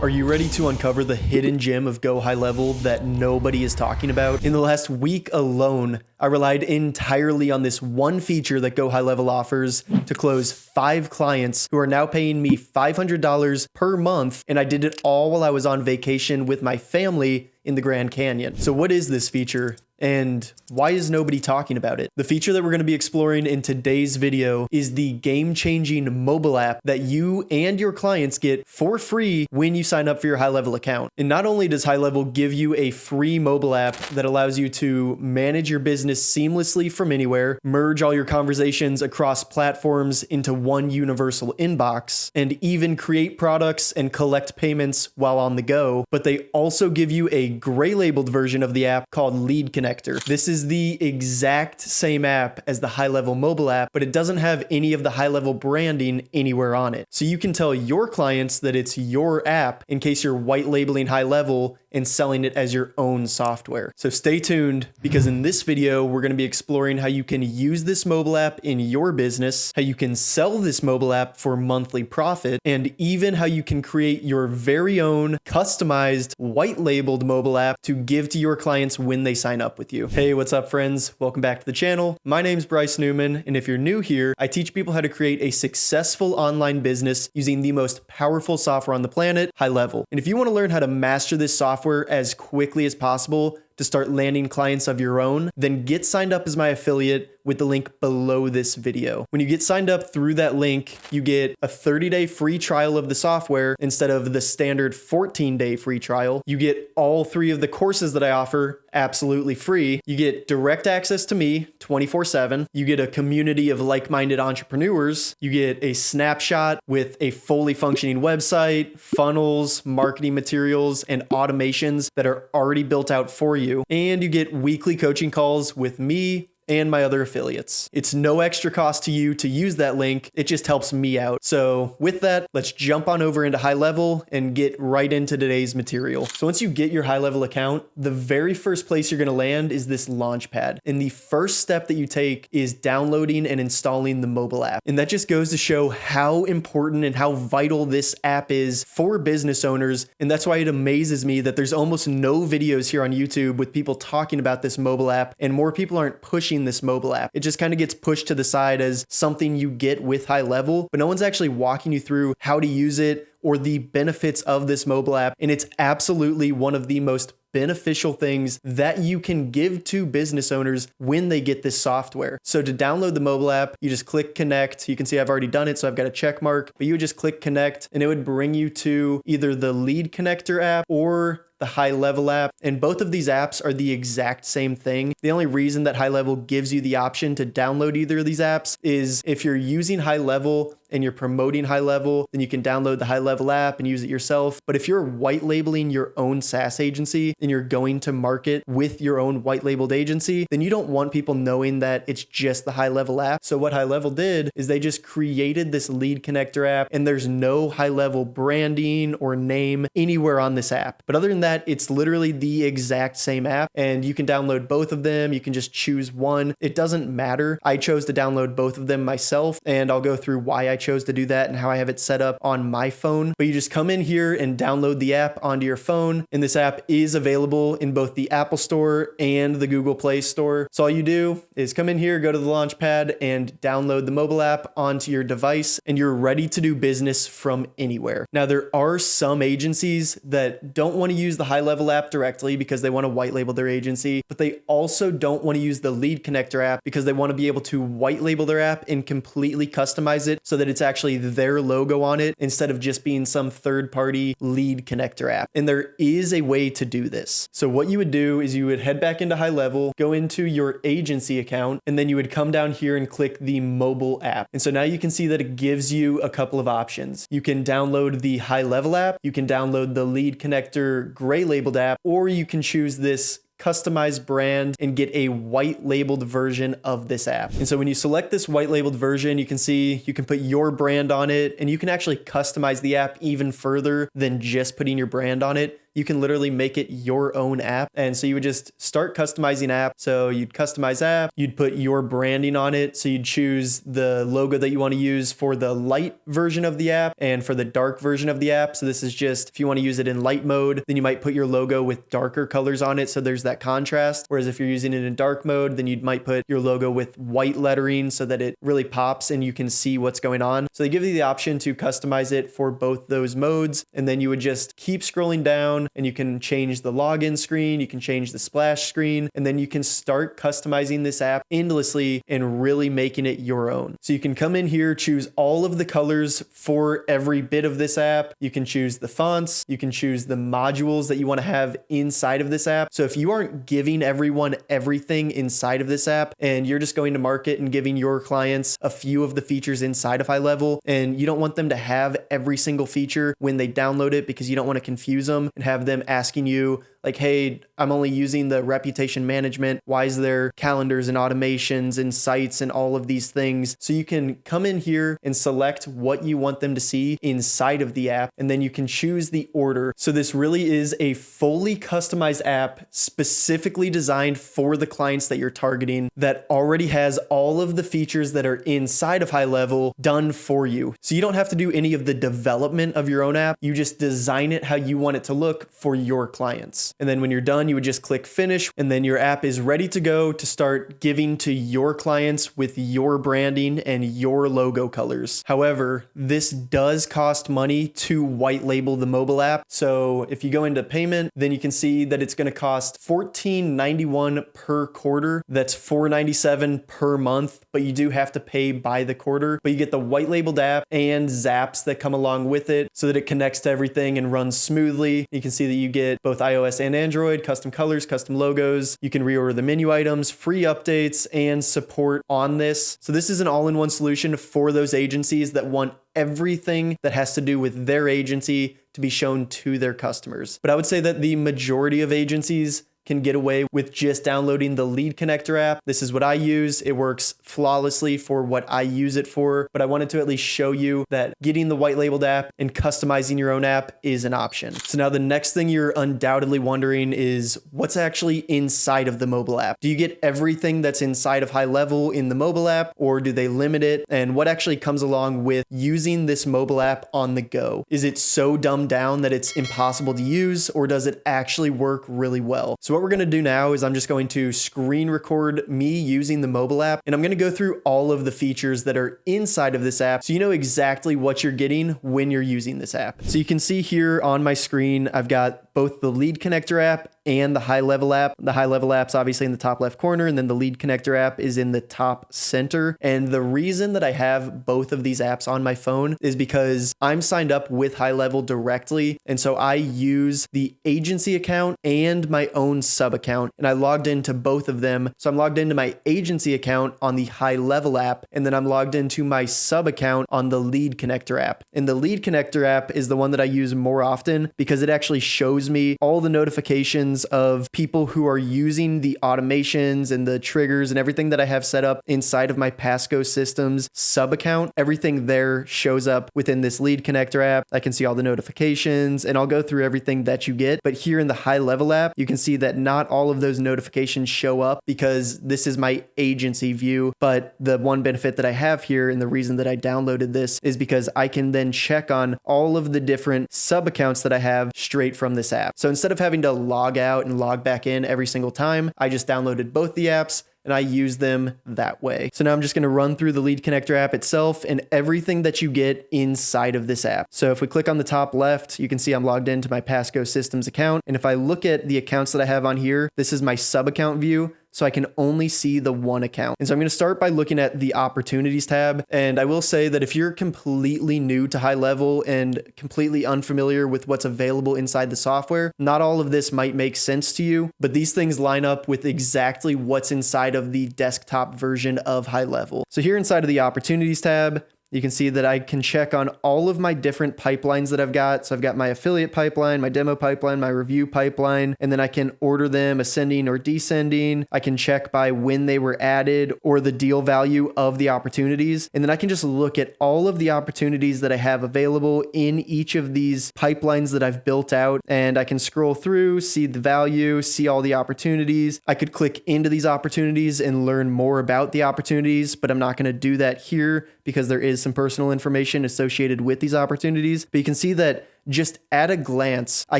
Are you ready to uncover the hidden gem of GoHighLevel that nobody is talking about? In the last week alone, I relied entirely on this one feature that GoHighLevel offers to close 5 clients who are now paying me $500 per month, and I did it all while I was on vacation with my family in the Grand Canyon. So what is this feature? And why is nobody talking about it? The feature that we're going to be exploring in today's video is the game-changing mobile app that you and your clients get for free when you sign up for your HighLevel account. And not only does HighLevel give you a free mobile app that allows you to manage your business seamlessly from anywhere, merge all your conversations across platforms into one universal inbox, and even create products and collect payments while on the go, but they also give you a gray labeled version of the app called Lead Connector. This is the exact same app as the HighLevel mobile app, but it doesn't have any of the HighLevel branding anywhere on it. So you can tell your clients that it's your app in case you're white labeling HighLevel and selling it as your own software. So stay tuned, because in this video, we're going to be exploring how you can use this mobile app in your business, how you can sell this mobile app for monthly profit, and even how you can create your very own customized white labeled mobile app to give to your clients when they sign up with you. Hey, what's up, friends? Welcome back to the channel. My name's Bryce Newman, and if you're new here, I teach people how to create a successful online business using the most powerful software on the planet, HighLevel. And if you want to learn how to master this software as quickly as possible to start landing clients of your own, then get signed up as my affiliate with the link below this video. When you get signed up through that link, you get a 30-day free trial of the software instead of the standard 14-day free trial. You get all 3 of the courses that I offer absolutely free. You get direct access to me 24/7. You get a community of like-minded entrepreneurs. You get a snapshot with a fully functioning website, funnels, marketing materials, and automations that are already built out for you. And you get weekly coaching calls with me and my other affiliates. It's no extra cost to you to use that link. It just helps me out. So with that, let's jump on over into HighLevel and get right into today's material. So once you get your HighLevel account, the very first place you're going to land is this Launchpad. And the first step that you take is downloading and installing the mobile app. And that just goes to show how important and how vital this app is for business owners. And that's why it amazes me that there's almost no videos here on YouTube with people talking about this mobile app, and more people aren't pushing this mobile app. It just kind of gets pushed to the side as something you get with HighLevel, but no one's actually walking you through how to use it or the benefits of this mobile app. And it's absolutely one of the most beneficial things that you can give to business owners when they get this software. So to download the mobile app, you just click connect. You can see I've already done it, so I've got a check mark, but you would just click connect and it would bring you to either the Lead Connector app or the HighLevel app. And both of these apps are the exact same thing. The only reason that HighLevel gives you the option to download either of these apps is if you're using HighLevel and you're promoting HighLevel, then you can download the HighLevel app and use it yourself. But if you're white labeling your own SaaS agency and you're going to market with your own white labeled agency, then you don't want people knowing that it's just the HighLevel app. So what HighLevel did is they just created this Lead Connector app, and there's no HighLevel branding or name anywhere on this app. But other than that, it's literally the exact same app, and you can download both of them. You can just choose one. It doesn't matter. I chose to download both of them myself, and I'll go through why I chose to do that and how I have it set up on my phone. But you just come in here and download the app onto your phone, and this app is available in both the Apple Store and the Google Play Store. So all you do is come in here, go to the Launchpad, and download the mobile app onto your device, and you're ready to do business from anywhere. Now, there are some agencies that don't want to use the HighLevel app directly because they want to white label their agency, but they also don't want to use the Lead Connector app because they want to be able to white label their app and completely customize it so that it's actually their logo on it instead of just being some third-party Lead Connector app. And there is a way to do this. So what you would do is you would head back into HighLevel, go into your agency account, and then you would come down here and click the mobile app. And so now you can see that it gives you a couple of options. You can download the HighLevel app, you can download the Lead Connector gray labeled app, or you can choose this customized brand and get a white labeled version of this app. And so when you select this white labeled version, you can see you can put your brand on it, and you can actually customize the app even further than just putting your brand on it. you can literally make it your own app. And so you would just start customizing app. So you'd customize app, you'd put your branding on it. So you'd choose the logo that you want to use for the light version of the app and for the dark version of the app. So this is just, if you want to use it in light mode, then you might put your logo with darker colors on it. So there's that contrast. Whereas if you're using it in dark mode, then you might put your logo with white lettering so that it really pops and you can see what's going on. So they give you the option to customize it for both those modes. And then you would just keep scrolling down and you can change the login screen, you can change the splash screen, and then you can start customizing this app endlessly and really making it your own. So you can come in here, choose all of the colors for every bit of this app. You can choose the fonts, you can choose the modules that you want to have inside of this app. So if you aren't giving everyone everything inside of this app and you're just going to market and giving your clients a few of the features inside of HighLevel, and you don't want them to have every single feature when they download it because you don't want to confuse them and have them asking you like, hey, I'm only using the reputation management. Why is there calendars and automations and sites and all of these things? So you can come in here and select what you want them to see inside of the app, and then you can choose the order. So this really is a fully customized app specifically designed for the clients that you're targeting that already has all of the features that are inside of HighLevel done for you. So you don't have to do any of the development of your own app. You just design it how you want it to look for your clients. And then when you're done, you would just click finish, and then your app is ready to go to start giving to your clients with your branding and your logo colors. However, this does cost money to white label the mobile app. So if you go into payment, then you can see that it's going to cost $14.91 per quarter. That's $4.97 per month, but you do have to pay by the quarter. But you get the white labeled app and Zaps that come along with it so that it connects to everything and runs smoothly. You can see that you get both iOS and Android, custom colors, custom logos. You can reorder the menu items, free updates, and support on this. So this is an all-in-one solution for those agencies that want everything that has to do with their agency to be shown to their customers. But I would say that the majority of agencies can get away with just downloading the lead connector app. This is what I use. It works flawlessly for what I use it for, but I wanted to at least show you that getting the white labeled app and customizing your own app is an option. So now the next thing you're undoubtedly wondering is what's actually inside of the mobile app. Do you get everything that's inside of HighLevel in the mobile app, or do they limit it? And what actually comes along with using this mobile app on the go? Is it so dumbed down that it's impossible to use, or does it actually work really well? So what we're going to do now is I'm just going to screen record me using the mobile app, and I'm going to go through all of the features that are inside of this app so you know exactly what you're getting when you're using this app. So you can see here on my screen, I've got both the lead connector app and the HighLevel app. The HighLevel app's obviously in the top left corner, and then the lead connector app is in the top center. And the reason that I have both of these apps on my phone is because I'm signed up with HighLevel directly. And so I use the agency account and my own sub account, and I logged into both of them. So I'm logged into my agency account on the HighLevel app, and then I'm logged into my sub account on the lead connector app. And the lead connector app is the one that I use more often because it actually shows me all the notifications of people who are using the automations and the triggers and everything that I have set up inside of my Passco Systems sub account. Everything there shows up within this lead connector app. I can see all the notifications, and I'll go through everything that you get. But here in the HighLevel app, you can see that not all of those notifications show up because this is my agency view. But the one benefit that I have here, and the reason that I downloaded this, is because I can then check on all of the different sub accounts that I have straight from this app. So instead of having to log out and log back in every single time, I just downloaded both the apps and I use them that way. So now I'm just going to run through the lead connector app itself and everything that you get inside of this app. So if we click on the top left, you can see I'm logged into my Passco Systems account. And if I look at the accounts that I have on here, this is my sub account view. So I can only see the one account. And so I'm going to start by looking at the opportunities tab. And I will say that if you're completely new to HighLevel and completely unfamiliar with what's available inside the software, not all of this might make sense to you, but these things line up with exactly what's inside of the desktop version of HighLevel. So here inside of the opportunities tab, You can see that I can check on all of my different pipelines that I've got. So I've got my affiliate pipeline, my demo pipeline, my review pipeline, and then I can order them ascending or descending. I can check by when they were added or the deal value of the opportunities. And then I can just look at all of the opportunities that I have available in each of these pipelines that I've built out. And I can scroll through, see the value, see all the opportunities. I could click into these opportunities and learn more about the opportunities, but I'm not going to do that here because there is some personal information associated with these opportunities. But you can see that just at a glance, I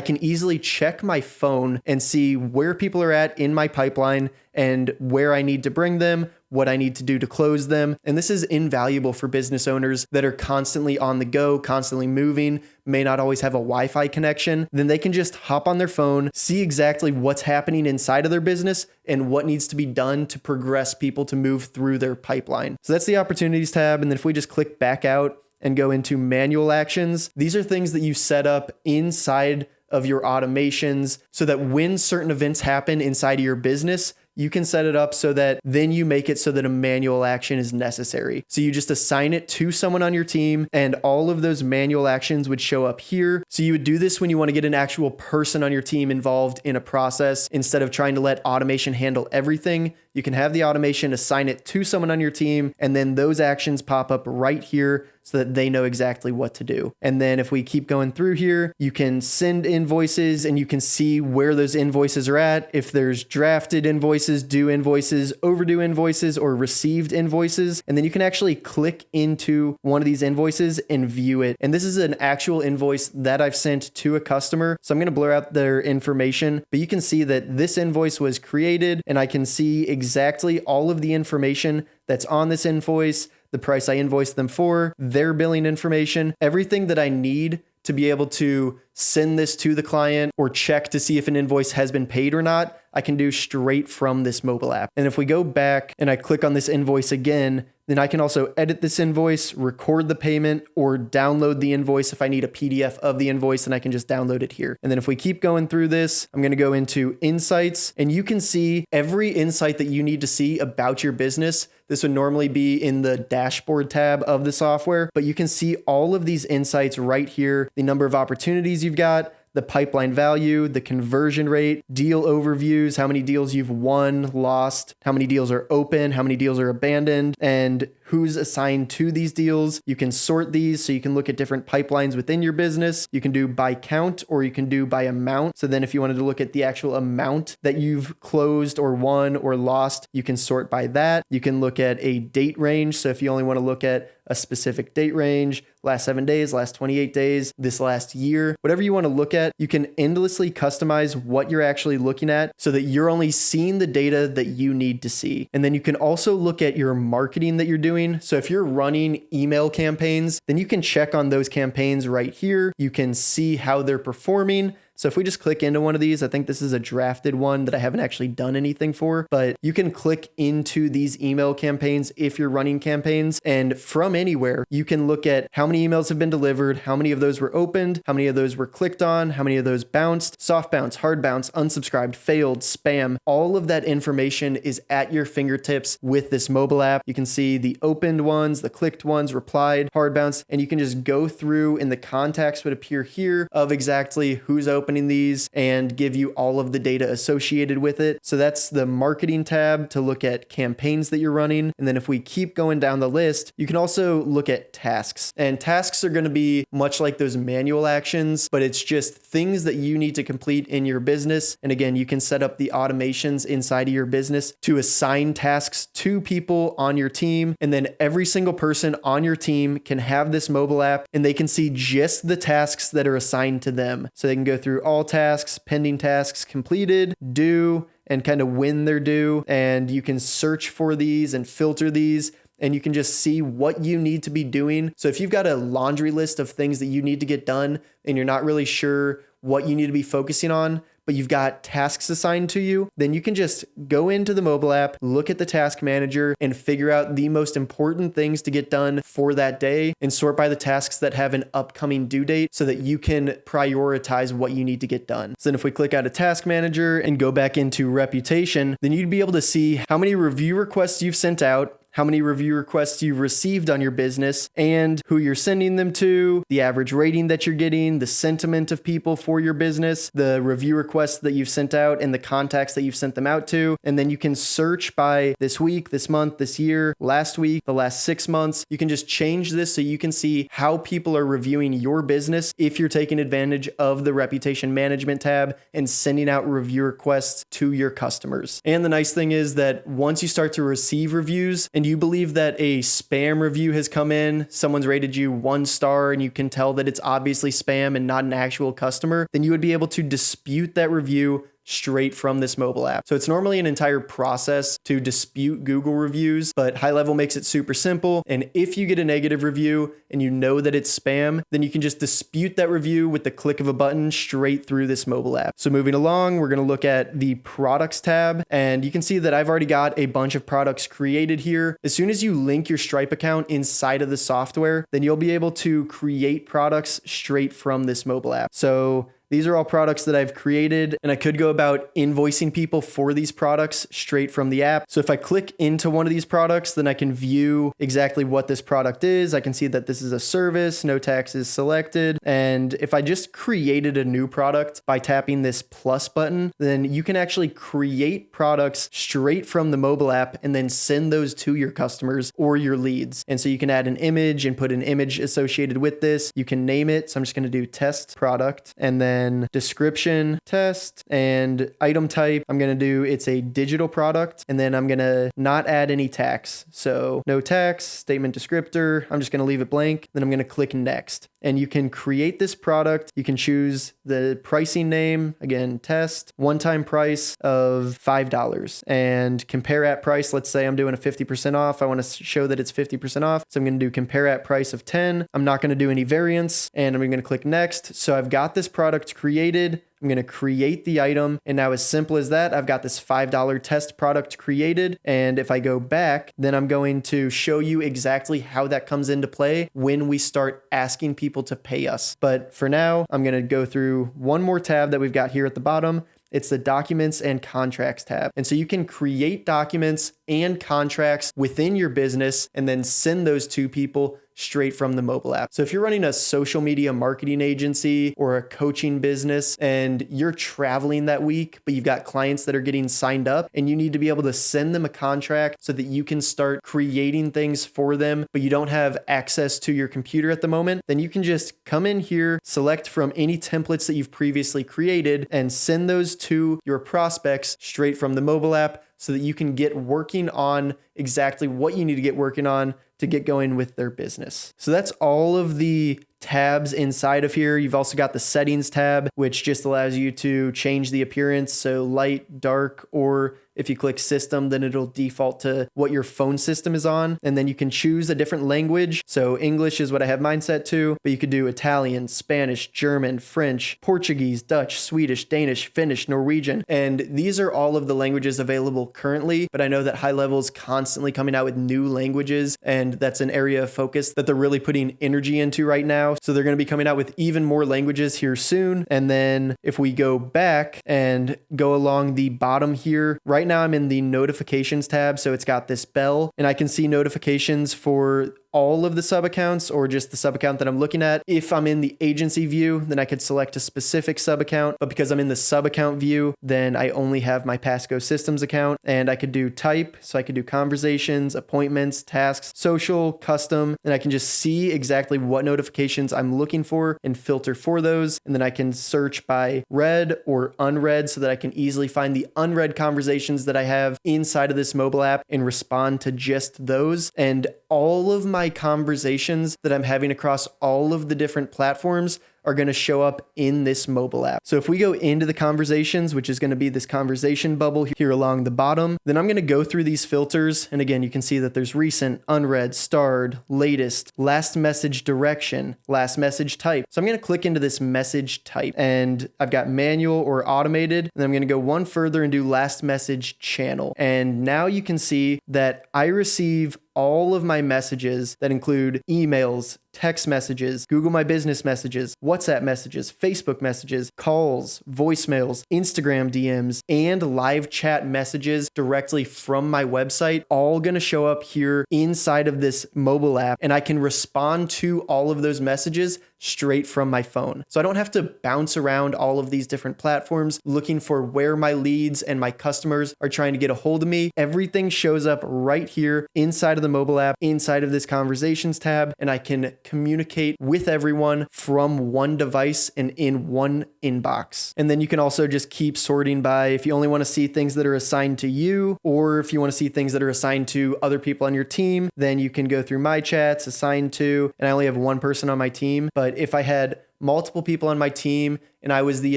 can easily check my phone and see where people are at in my pipeline and where I need to bring them, what I need to do to close them. And this is invaluable for business owners that are constantly on the go, constantly moving, may not always have a Wi-Fi connection. Then they can just hop on their phone, see exactly what's happening inside of their business and what needs to be done to progress people to move through their pipeline. So that's the opportunities tab. And then if we just click back out and go into manual actions, these are things that you set up inside of your automations so that when certain events happen inside of your business, you can set it up so that then you make it so that a manual action is necessary. So you just assign it to someone on your team and all of those manual actions would show up here. So you would do this when you want to get an actual person on your team involved in a process instead of trying to let automation handle everything. You can have the automation assign it to someone on your team and then those actions pop up right here so that they know exactly what to do. And then if we keep going through here, you can send invoices and you can see where those invoices are at. If there's drafted invoices, due invoices, overdue invoices, or received invoices. And then you can actually click into one of these invoices and view it. And this is an actual invoice that I've sent to a customer. So I'm going to blur out their information, but you can see that this invoice was created and I can see exactly all of the information that's on this invoice, the price I invoiced them for, their billing information, everything that I need to be able to send this to the client or check to see if an invoice has been paid or not, I can do straight from this mobile app. And if we go back and I click on this invoice again, then I can also edit this invoice, record the payment, or download the invoice. If I need a PDF of the invoice, then I can just download it here. And then if we keep going through this, I'm going to go into insights and you can see every insight that you need to see about your business. This would normally be in the dashboard tab of the software, but you can see all of these insights right here, the number of opportunities you've got, the pipeline value, the conversion rate, deal overviews, how many deals you've won, lost, how many deals are open, how many deals are abandoned, and who's assigned to these deals. You can sort these so you can look at different pipelines within your business. You can do by count or you can do by amount. So then if you wanted to look at the actual amount that you've closed or won or lost, you can sort by that. You can look at a date range. So if you only want to look at a specific date range, last 7 days, last 28 days, this last year, whatever you want to look at, you can endlessly customize what you're actually looking at so that you're only seeing the data that you need to see. And then you can also look at your marketing that you're doing. So if you're running email campaigns, then you can check on those campaigns right here. You can see how they're performing. So if we just click into one of these, I think this is a drafted one that I haven't actually done anything for, but you can click into these email campaigns if you're running campaigns. And from anywhere, you can look at how many emails have been delivered, how many of those were opened, how many of those were clicked on, how many of those bounced, soft bounce, hard bounce, unsubscribed, failed, spam. All of that information is at your fingertips with this mobile app. You can see the opened ones, the clicked ones, replied, hard bounce, and you can just go through and the contacts would appear here of exactly who's opening these and give you all of the data associated with it. So that's the marketing tab to look at campaigns that you're running. And then if we keep going down the list, you can also look at tasks. And tasks are going to be much like those manual actions, but it's just things that you need to complete in your business. And again, you can set up the automations inside of your business to assign tasks to people on your team. And then every single person on your team can have this mobile app and they can see just the tasks that are assigned to them. So they can go through all tasks, pending tasks completed, due, and kind of when they're due. And you can search for these and filter these. And you can just see what you need to be doing. So if you've got a laundry list of things that you need to get done and you're not really sure what you need to be focusing on, but you've got tasks assigned to you, then you can just go into the mobile app, look at the task manager and figure out the most important things to get done for that day and sort by the tasks that have an upcoming due date so that you can prioritize what you need to get done. So then if we click out of task manager and go back into reputation, then you'd be able to see how many review requests you've sent out, how many review requests you've received on your business and who you're sending them to, the average rating that you're getting, the sentiment of people for your business, the review requests that you've sent out, and the contacts that you've sent them out to. And then you can search by this week, this month, this year, last week, the last 6 months. You can just change this so you can see how people are reviewing your business if you're taking advantage of the reputation management tab and sending out review requests to your customers. And the nice thing is that once you start to receive reviews and you believe that a spam review has come in, someone's rated you 1 star and you can tell that it's obviously spam and not an actual customer, then you would be able to dispute that review straight from this mobile app. So it's normally an entire process to dispute Google reviews, but HighLevel makes it super simple. And if you get a negative review and you know that it's spam, then you can just dispute that review with the click of a button straight through this mobile app. So moving along, we're going to look at the products tab, and you can see that I've already got a bunch of products created here. As soon as you link your Stripe account inside of the software, then you'll be able to create products straight from this mobile app. So these are all products that I've created, and I could go about invoicing people for these products straight from the app. So if I click into one of these products, then I can view exactly what this product is. I can see that this is a service, no taxes selected. And if I just created a new product by tapping this plus button, then you can actually create products straight from the mobile app and then send those to your customers or your leads. And so you can add an image and put an image associated with this. You can name it. So I'm just going to do test product, and then description test, and item type I'm going to do it's a digital product, and then I'm going to not add any tax. So no tax, statement descriptor, I'm just going to leave it blank. Then I'm going to click next, and you can create this product. You can choose the pricing name, again, test, one-time price of $5, and compare at price. Let's say I'm doing a 50% off. I want to show that it's 50% off. So I'm going to do compare at price of 10. I'm not going to do any variance, and I'm going to click next. So I've got this product created. I'm going to create the item. And now, as simple as that, I've got this $5 test product created. And if I go back, then I'm going to show you exactly how that comes into play when we start asking people to pay us. But for now, I'm going to go through one more tab that we've got here at the bottom. It's the documents and contracts tab. And so you can create documents and contracts within your business and then send those to people straight from the mobile app. So if you're running a social media marketing agency or a coaching business and you're traveling that week, but you've got clients that are getting signed up and you need to be able to send them a contract so that you can start creating things for them, but you don't have access to your computer at the moment, then you can just come in here, select from any templates that you've previously created, and send those to your prospects straight from the mobile app so that you can get working on exactly what you need to get working on to get going with their business. So that's all of the tabs inside of here. You've also got the settings tab, which just allows you to change the appearance. So light, dark, or if you click system, then it'll default to what your phone system is on. And then you can choose a different language. So English is what I have mine set to, but you could do Italian, Spanish, German, French, Portuguese, Dutch, Swedish, Danish, Finnish, Norwegian. And these are all of the languages available currently, but I know that HighLevel is constantly coming out with new languages, and that's an area of focus that they're really putting energy into right now. So they're going to be coming out with even more languages here soon. And then if we go back and go along the bottom here, right now I'm in the notifications tab. So it's got this bell, and I can see notifications for all of the sub accounts or just the sub account that I'm looking at. If I'm in the agency view, then I could select a specific sub account, but because I'm in the sub account view, then I only have my Pasco Systems account, and I could do type. So I could do conversations, appointments, tasks, social, custom, and I can just see exactly what notifications I'm looking for and filter for those. And then I can search by read or unread so that I can easily find the unread conversations that I have inside of this mobile app and respond to just those. And all of my conversations that I'm having across all of the different platforms are going to show up in this mobile app. So if we go into the conversations, which is going to be this conversation bubble here along the bottom, then I'm going to go through these filters. And again, you can see that there's recent, unread, starred, latest, last message direction, last message type. So I'm going to click into this message type, and I've got manual or automated. And I'm going to go one further and do last message channel. And now you can see that I receive all of my messages that include emails, text messages, Google My Business messages, WhatsApp messages, Facebook messages, calls, voicemails, Instagram DMs, and live chat messages directly from my website, all going to show up here inside of this mobile app. And I can respond to all of those messages straight from my phone. So I don't have to bounce around all of these different platforms looking for where my leads and my customers are trying to get a hold of me. Everything shows up right here inside of the mobile app, inside of this conversations tab, and I can communicate with everyone from one device and in one inbox. And then you can also just keep sorting by if you only want to see things that are assigned to you, or if you want to see things that are assigned to other people on your team, then you can go through my chats, assigned to, and I only have one person on my team. But if I had multiple people on my team and I was the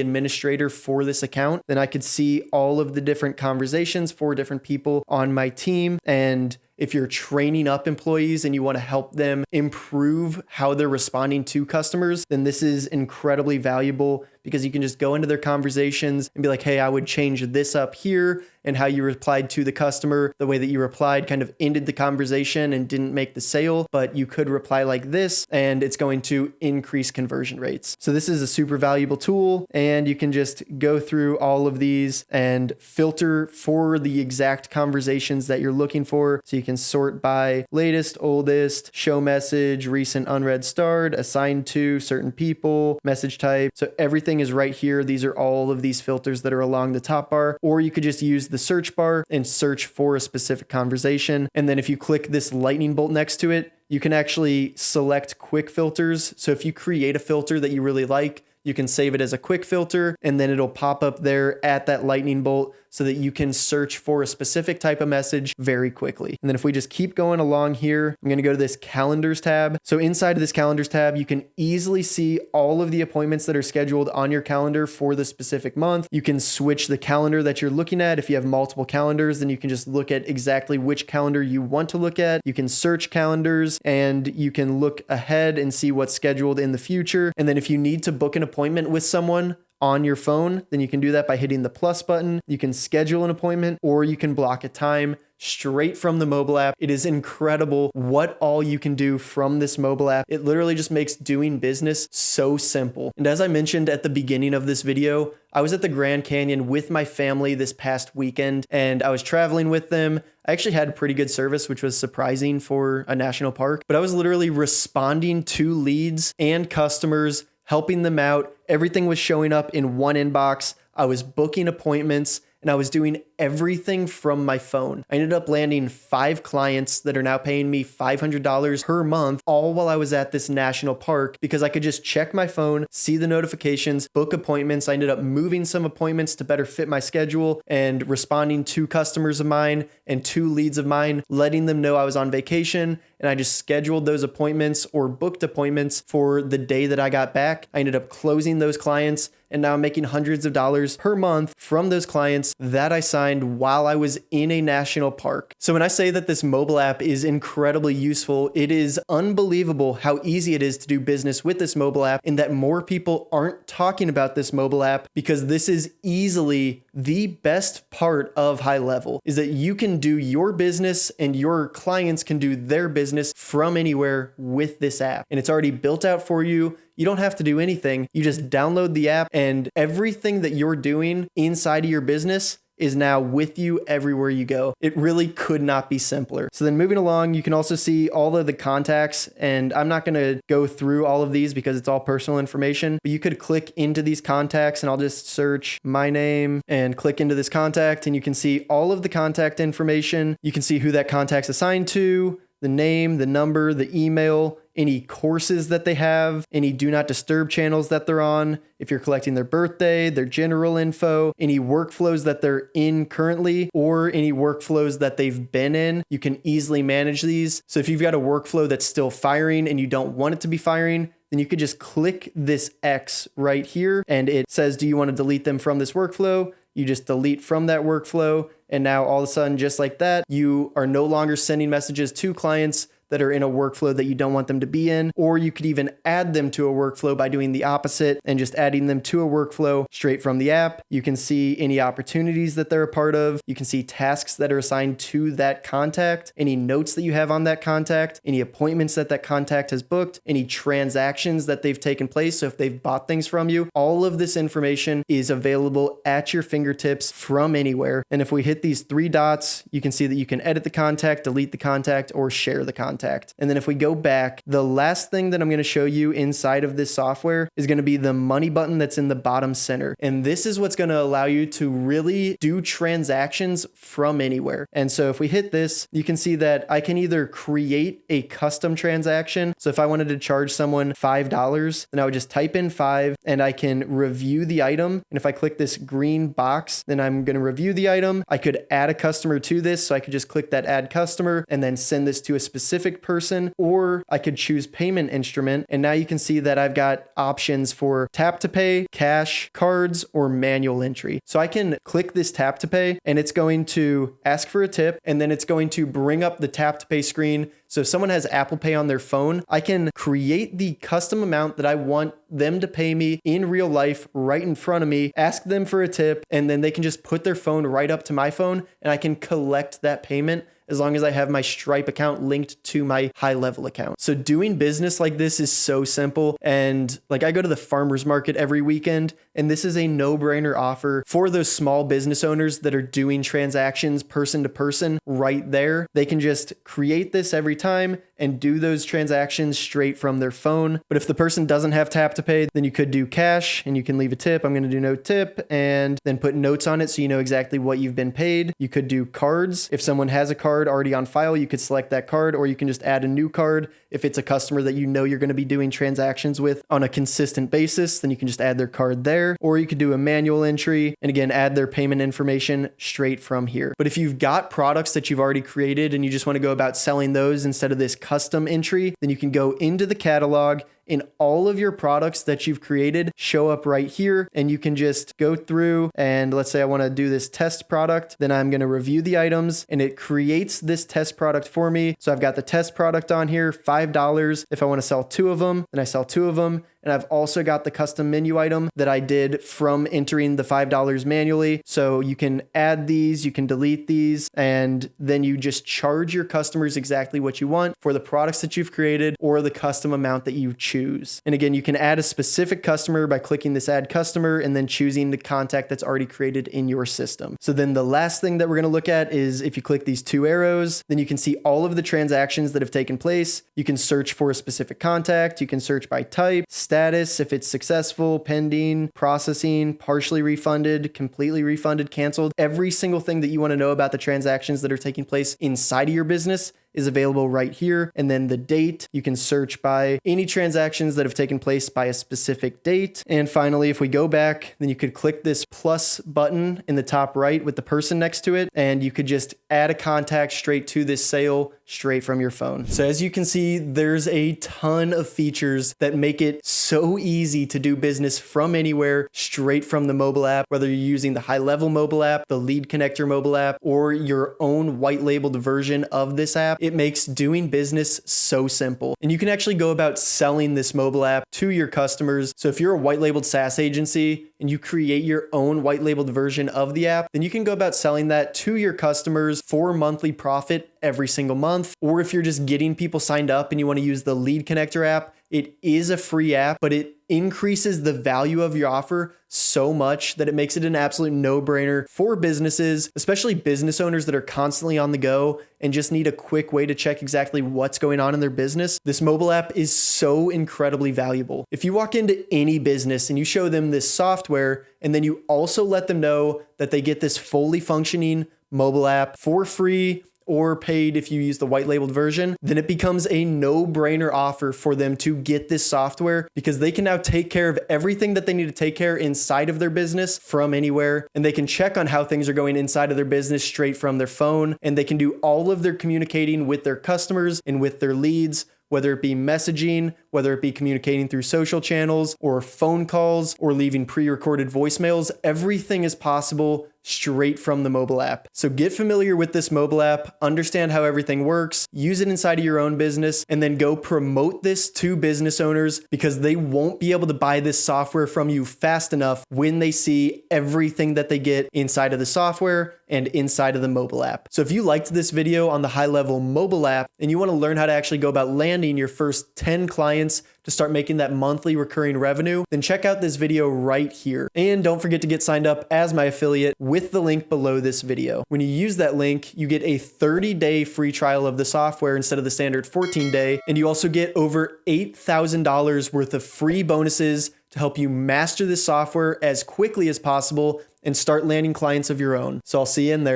administrator for this account, then I could see all of the different conversations for different people on my team. And if you're training up employees and you want to help them improve how they're responding to customers, then this is incredibly valuable because you can just go into their conversations and be like, hey, I would change this up here. And how you replied to the customer, the way that you replied kind of ended the conversation and didn't make the sale, but you could reply like this and it's going to increase conversion rates. So this is a super valuable tool, and you can just go through all of these and filter for the exact conversations that you're looking for. So you can sort by latest, oldest, show message, recent unread start, assigned to certain people, message type. So everything is right here. These are all of these filters that are along the top bar, or you could just use the search bar and search for a specific conversation. And then if you click this lightning bolt next to it, you can actually select quick filters. So if you create a filter that you really like, you can save it as a quick filter, and then it'll pop up there at that lightning bolt so that you can search for a specific type of message very quickly. And then if we just keep going along here, I'm going to go to this calendars tab. So inside of this calendars tab, you can easily see all of the appointments that are scheduled on your calendar for the specific month. You can switch the calendar that you're looking at. If you have multiple calendars, then you can just look at exactly which calendar you want to look at. You can search calendars and you can look ahead and see what's scheduled in the future. And then if you need to book an appointment with someone on your phone, then you can do that by hitting the plus button. You can schedule an appointment, or you can block a time straight from the mobile app. It is incredible what all you can do from this mobile app. It literally just makes doing business so simple. And as I mentioned at the beginning of this video, I was at the Grand Canyon with my family this past weekend, and I was traveling with them. I actually had pretty good service, which was surprising for a national park, but I was literally responding to leads and customers, helping them out. Everything was showing up in one inbox. I was booking appointments, and I was doing everything from my phone. I ended up landing 5 clients that are now paying me $500 per month, all while I was at this national park, because I could just check my phone, see the notifications, book appointments. I ended up moving some appointments to better fit my schedule and responding to customers of mine and 2 leads of mine, letting them know I was on vacation. And I just scheduled those appointments or booked appointments for the day that I got back. I ended up closing those clients, and now I'm making hundreds of dollars per month from those clients that I signed while I was in a national park. So when I say that this mobile app is incredibly useful, it is unbelievable how easy it is to do business with this mobile app, and that more people aren't talking about this mobile app, because this is easily the best part of HighLevel, is that you can do your business and your clients can do their business from anywhere with this app. And it's already built out for you. You don't have to do anything. You just download the app, and everything that you're doing inside of your business is now with you everywhere you go. It really could not be simpler. So then moving along, you can also see all of the contacts, and I'm not gonna go through all of these because it's all personal information, but you could click into these contacts, and I'll just search my name and click into this contact, and you can see all of the contact information. You can see who that contact's assigned to, the name, the number, the email, any courses that they have, any do not disturb channels that they're on, if you're collecting their birthday, their general info, any workflows that they're in currently, or any workflows that they've been in. You can easily manage these. So if you've got a workflow that's still firing and you don't want it to be firing, then you could just click this X right here, and it says, do you want to delete them from this workflow? You just delete from that workflow. And now all of a sudden, just like that, you are no longer sending messages to clients that are in a workflow that you don't want them to be in, or you could even add them to a workflow by doing the opposite and just adding them to a workflow straight from the app. You can see any opportunities that they're a part of. You can see tasks that are assigned to that contact, any notes that you have on that contact, any appointments that that contact has booked, any transactions that they've taken place. So if they've bought things from you, all of this information is available at your fingertips from anywhere. And if we hit these three dots, you can see that you can edit the contact, delete the contact, or share the contact. And then if we go back, the last thing that I'm going to show you inside of this software is going to be the money button that's in the bottom center. And this is what's going to allow you to really do transactions from anywhere. And so if we hit this, you can see that I can either create a custom transaction. So if I wanted to charge someone $5, then I would just type in 5 and I can review the item. And if I click this green box, then I'm going to review the item. I could add a customer to this. So I could just click that add customer and then send this to a specific person, or I could choose payment instrument. And now you can see that I've got options for tap to pay, cash, cards, or manual entry. So I can click this tap to pay and it's going to ask for a tip, and then it's going to bring up the tap to pay screen. So if someone has Apple Pay on their phone, I can create the custom amount that I want them to pay me in real life right in front of me, ask them for a tip, and then they can just put their phone right up to my phone and I can collect that payment as long as I have my Stripe account linked to my HighLevel account. So doing business like this is so simple. And like I go to the farmer's market every weekend, and this is a no-brainer offer for those small business owners that are doing transactions person to person right there. They can just create this every time and do those transactions straight from their phone. But if the person doesn't have tap to pay, then you could do cash and you can leave a tip. I'm going to do no tip and then put notes on it so you know exactly what you've been paid. You could do cards. If someone has a card already on file, you could select that card, or you can just add a new card. If it's a customer that you know you're going to be doing transactions with on a consistent basis, then you can just add their card there, or you could do a manual entry and again, add their payment information straight from here. But if you've got products that you've already created and you just want to go about selling those instead of this custom entry, then you can go into the catalog and all of your products that you've created show up right here. And you can just go through and let's say I want to do this test product, then I'm going to review the items and it creates this test product for me. So I've got the test product on here, $5. If I want to sell 2 of them, then I sell 2 of them. And I've also got the custom menu item that I did from entering the $5 manually. So you can add these, you can delete these, and then you just charge your customers exactly what you want for the products that you've created or the custom amount that you choose. And again, you can add a specific customer by clicking this add customer and then choosing the contact that's already created in your system. So then the last thing that we're going to look at is if you click these 2 arrows, then you can see all of the transactions that have taken place. You can search for a specific contact. You can search by type, status, if it's successful, pending, processing, partially refunded, completely refunded, canceled. Every single thing that you want to know about the transactions that are taking place inside of your business is available right here. And then the date, you can search by any transactions that have taken place by a specific date. And finally, if we go back, then you could click this plus button in the top right with the person next to it, and you could just add a contact straight to this sale straight from your phone. So as you can see, there's a ton of features that make it so easy to do business from anywhere, straight from the mobile app, whether you're using the HighLevel mobile app, the Lead Connector mobile app, or your own white labeled version of this app. It makes doing business so simple. And you can actually go about selling this mobile app to your customers. So if you're a white labeled SaaS agency and you create your own white labeled version of the app, then you can go about selling that to your customers for monthly profit every single month. Or if you're just getting people signed up and you want to use the Lead Connector app, it is a free app, but it increases the value of your offer so much that it makes it an absolute no-brainer for businesses, especially business owners that are constantly on the go and just need a quick way to check exactly what's going on in their business. This mobile app is so incredibly valuable. If you walk into any business and you show them this software, and then you also let them know that they get this fully functioning mobile app for free or paid if you use the white labeled version, then it becomes a no-brainer offer for them to get this software because they can now take care of everything that they need to take care inside of their business from anywhere. And they can check on how things are going inside of their business straight from their phone. And they can do all of their communicating with their customers and with their leads, whether it be messaging, whether it be communicating through social channels or phone calls or leaving pre-recorded voicemails. Everything is possible straight from the mobile app. So get familiar with this mobile app, understand how everything works, use it inside of your own business, and then go promote this to business owners because they won't be able to buy this software from you fast enough when they see everything that they get inside of the software and inside of the mobile app. So if you liked this video on the HighLevel mobile app and you want to learn how to actually go about landing your first 10 clients to start making that monthly recurring revenue, then check out this video right here. And don't forget to get signed up as my affiliate with the link below this video. When you use that link, you get a 30-day free trial of the software instead of the standard 14-day, and you also get over $8,000 worth of free bonuses to help you master this software as quickly as possible and start landing clients of your own. So I'll see you in there.